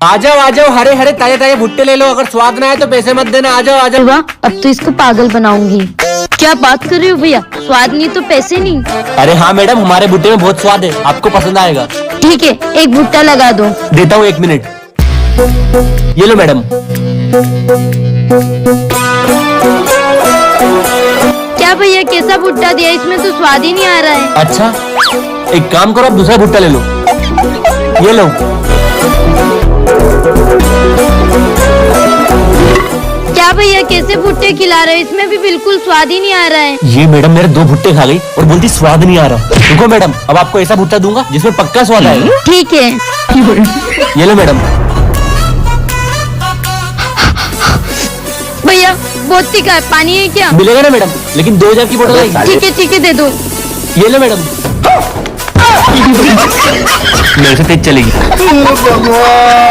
आ जाओ, हरे हरे ताजे ताजे भुट्टे ले लो। अगर स्वाद ना आए तो पैसे मत देना। आ जाओ। वाह, अब तो इसको पागल बनाऊंगी। क्या बात कर रही हो भैया, स्वाद नहीं तो पैसे नहीं। अरे हाँ मैडम, हमारे भुट्टे में बहुत स्वाद है, आपको पसंद आएगा। ठीक है, एक भुट्टा लगा दो। देता हूँ, 1 मिनट। ये लो मैडम। क्या भैया, कैसा भुट्टा दिया? इसमें तो स्वाद ही नहीं आ रहा है। अच्छा, एक काम करो, आप दूसरा भुट्टा ले लो। ये लो। क्या भैया, कैसे भुट्टे खिला रहे हो? इसमें भी बिल्कुल स्वाद ही नहीं आ रहा है। ये मैडम मेरे 2 भुट्टे खा गई और बोलती स्वाद नहीं आ रहा। रुको मैडम, अब आपको ऐसा भुट्टा दूंगा जिसमें पक्का स्वाद आएगा। ठीक है। ये लो मैडम। भैया बहुत तीखा है, पानी है क्या? मिलेगा ना मैडम, लेकिन 2000 की बोतल आएगी। ठीक है दे दो। ये लो मैडम। मेरे से तेज चलेगी।